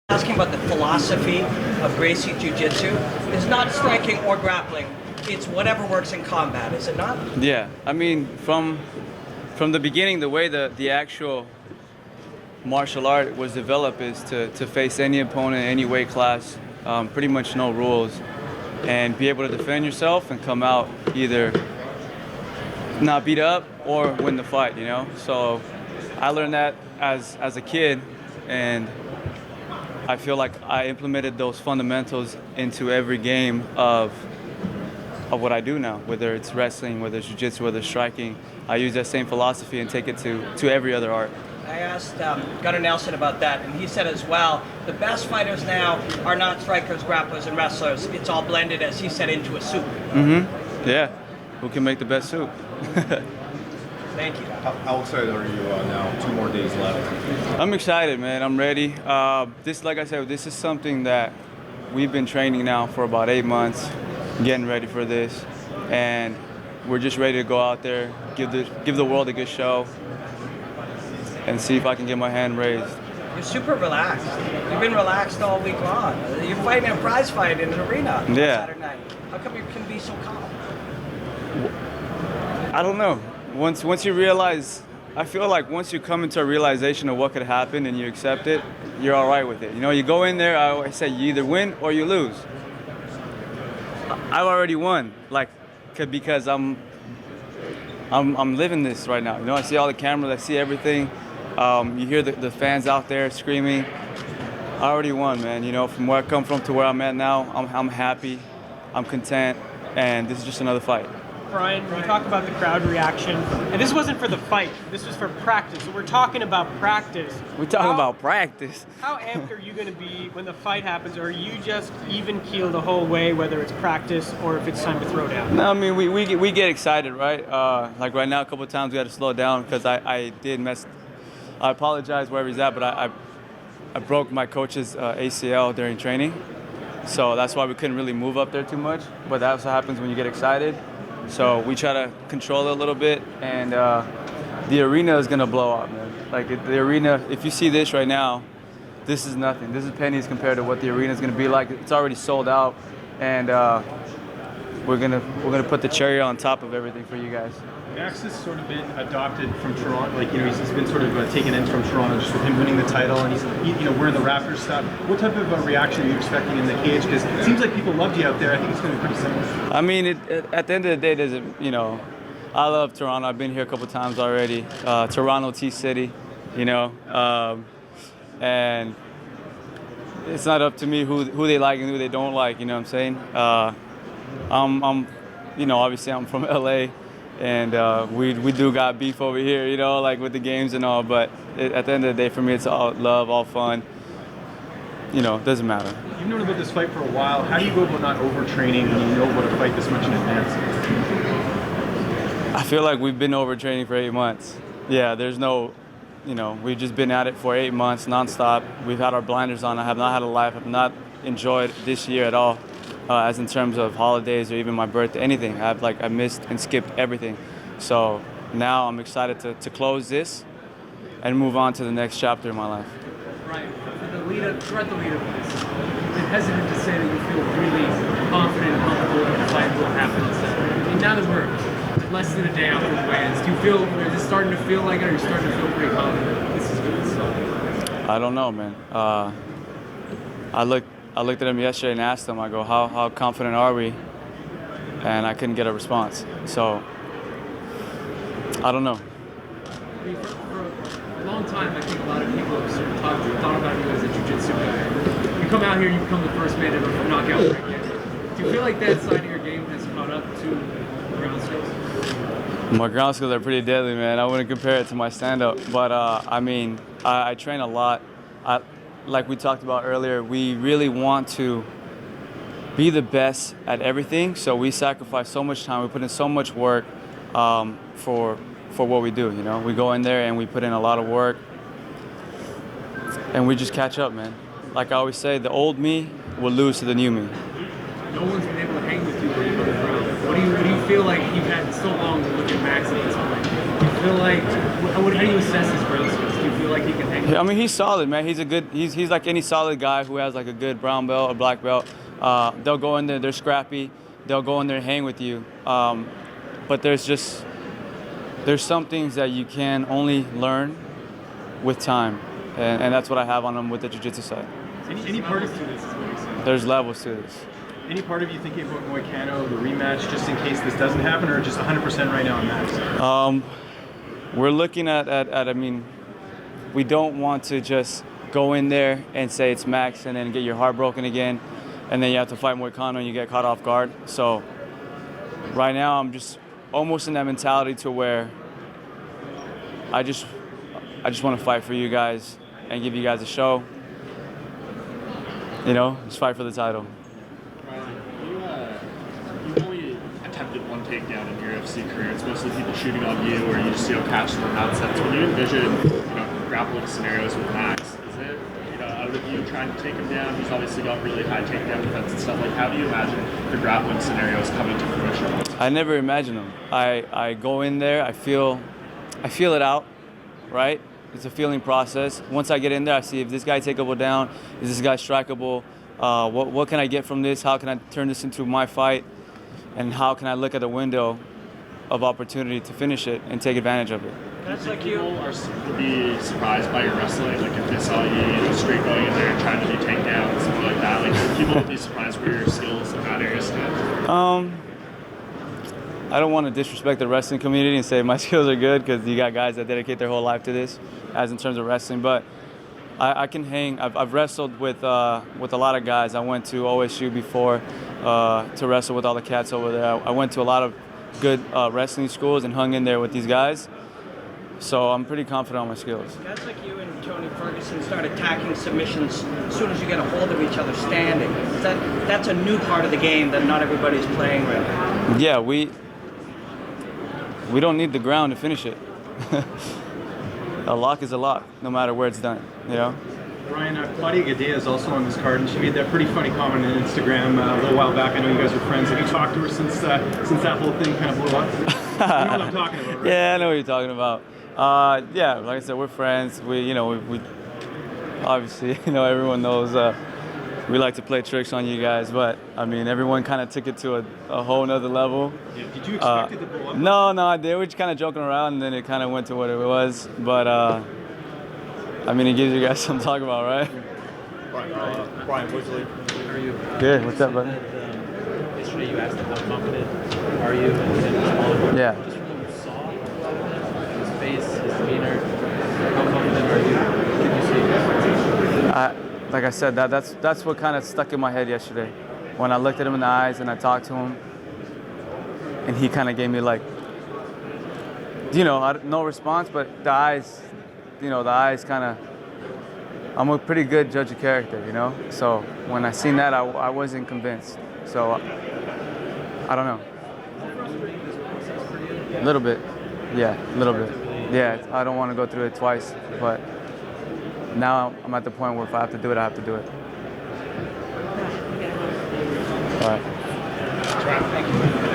Asking about the philosophy of Gracie Jiu-Jitsu is not striking or grappling. It's whatever works in combat, is it not? Yeah, I mean, from the beginning, the way the actual martial art was developed is to face any opponent, any weight class, pretty much no rules, and be able to defend yourself and come out either not beat up or win the fight, you know? So I learned that as a kid, and I feel like I implemented those fundamentals into every game of what I do now, whether it's wrestling, whether it's jiu-jitsu, whether it's striking. I use that same philosophy and take it to every other art. I asked Gunnar Nelson about that, and he said as well, the best fighters now are not strikers, grapplers, and wrestlers. It's all blended, as he said, into a soup. Mm-hmm. Yeah. Who can make the best soup? Thank you. How excited are you now? 2 more days left. I'm excited, man. I'm ready. Like I said, this is something that we've been training now for about 8 months, getting ready for this, and we're just ready to go out there, give the world a good show, and see if I can get my hand raised. You're super relaxed. You've been relaxed all week long. You're fighting a prize fight in an arena on Saturday night. How come you can be so calm? I don't know. Once you realize, I feel like once you come into a realization of what could happen and you accept it, you're all right with it. You know, you go in there, I always say you either win or you lose. I've already won, because I'm living this right now. You know, I see all the cameras, I see everything. You hear the fans out there screaming. I already won, man. You know, from where I come from to where I'm at now, I'm happy, I'm content, and this is just another fight. Brian, you talk about the crowd reaction, and this wasn't for the fight, this was for practice. So we're talking about practice. We're talking about practice. How amped are you going to be when the fight happens, or are you just even keel the whole way, whether it's practice or if it's time to throw down? No, I mean, we get excited, right? Like right now, a couple of times we had to slow down because I did mess. I apologize wherever he's at, but I broke my coach's ACL during training, so that's why we couldn't really move up there too much. But that's what happens when you get excited. So we try to control it a little bit, and the arena is gonna blow up, man. Like the arena, if you see this right now, this is nothing. This is pennies compared to what the arena is gonna be like. It's already sold out, and we're gonna put the cherry on top of everything for you guys. Max has sort of been adopted from Toronto, he's been sort of taken in from Toronto just with him winning the title, and he's wearing the Raptors stuff. What type of a reaction are you expecting in the cage? Because it seems like people loved you out there. I think it's going to be pretty similar. I mean, at the end of the day, I love Toronto. I've been here a couple times already. Toronto, T-City, and it's not up to me who they like and who they don't like. You know what I'm saying? Obviously I'm from LA. And we do got beef over here, with the games and all. But at the end of the day, for me, it's all love, all fun. It doesn't matter. You've known about this fight for a while. How do you go about not overtraining when you know about a fight this much in advance? I feel like we've been overtraining for 8 months. Yeah, there's no, we've just been at it for 8 months nonstop. We've had our blinders on. I have not had a life. I have not enjoyed this year at all. As in terms of holidays or even my birthday, anything. I missed and skipped everything. So now I'm excited to close this and move on to the next chapter in my life. Right. Throughout the lead up to this, you've been hesitant to say that you feel really confident and comfortable that the fight will happen on Saturday. And now that we're less than a day after the weigh-ins, is it starting to feel like it, or are you starting to feel pretty confident this is good? So. I don't know, man. I looked at him yesterday and asked him, I go, how confident are we? And I couldn't get a response. So, I don't know. For a long time, I think a lot of people have sort of thought about you as a jiu-jitsu guy. You come out here, you become the first man to ever knock out Rick Yet. Do you feel like that side of your game has caught up to ground skills? My ground skills are pretty deadly, man. I wouldn't compare it to my stand-up. But, I train a lot. Like we talked about earlier, we really want to be the best at everything. So we sacrifice so much time. We put in so much work for what we do. We go in there and we put in a lot of work, and we just catch up, man. Like I always say, the old me will lose to the new me. No one's been able to hang with you when you're on the ground. What do you feel like you've had so long to look at Max at this point? Do you feel like how do you assess his ground skills? Do you feel like like he can hang? I mean, he's solid, man. He's like any solid guy who has like a good brown belt or black belt. They'll go in there, they're scrappy. They'll go in there and hang with you. But there's some things that you can only learn with time. And that's what I have on him with the jiu-jitsu side. Any part of There's levels to this. Any part of you thinking about Moicano, the rematch, just in case this doesn't happen, or just 100% right now on Max? We're looking at I mean, we don't want to just go in there and say it's Max and then get your heart broken again, and then you have to fight Moicano and you get caught off guard. So right now I'm just almost in that mentality to where I just want to fight for you guys and give you guys a show. You know, just fight for the title. You've only attempted one takedown in your UFC career. It's mostly people shooting on you, or you just catch them in that sense. When you envision grappling scenarios with Max, is it out of you trying to take him down? He's obviously got really high takedown defense and stuff. Like, how do you imagine the grappling scenarios coming to fruition? I never imagine them. I go in there, I feel it out, right? It's a feeling process. Once I get in there, I see if this guy takeable down, is this guy strikeable? What can I get from this? How can I turn this into my fight? And how can I look at the window of opportunity to finish it and take advantage of it? That's like you. People would be surprised by your wrestling, like if they saw you straight going in there and trying to do takedowns, something like that. Like people would be surprised by your skills in that area. I don't want to disrespect the wrestling community and say my skills are good, because you got guys that dedicate their whole life to this, as in terms of wrestling. But I can hang. I've wrestled with a lot of guys. I went to OSU before to wrestle with all the cats over there. I went to a lot of good wrestling schools and hung in there with these guys. So I'm pretty confident on my skills. Guys like you and Tony Ferguson start attacking submissions as soon as you get a hold of each other standing. That's a new part of the game that not everybody's playing right now. Yeah, we don't need the ground to finish it. A lock is a lock, no matter where it's done, you know? Ryan, Claudia Gadea is also on this card, and she made that pretty funny comment on Instagram a little while back. I know you guys are friends. Have you talked to her since that whole thing kind of blew up? You know what I'm talking about, right? Yeah, I know what you're talking about. Yeah, like I said, we're friends. We obviously, everyone knows we like to play tricks on you guys, but I mean, everyone kind of took it to a whole nother level. Yeah, did you expect it to blow up? No, they were just kind of joking around, and then it kind of went to what it was. But I mean, it gives you guys something to talk about, right? Brian Woodley. Are you? Good. What's up, buddy? Yesterday you asked him how confident are you, and he responded. Yeah. Just from what you saw, his face, his demeanor, how confident are you? Did you see? Like I said, that's what kind of stuck in my head yesterday. When I looked at him in the eyes and I talked to him, and he kind of gave me like, no response, but the eyes kind of, I'm a pretty good judge of character, So when I seen that, I wasn't convinced. So I don't know. A little bit, yeah, a little bit. Yeah, I don't want to go through it twice, but now I'm at the point where if I have to do it, I have to do it. All right. Thank you.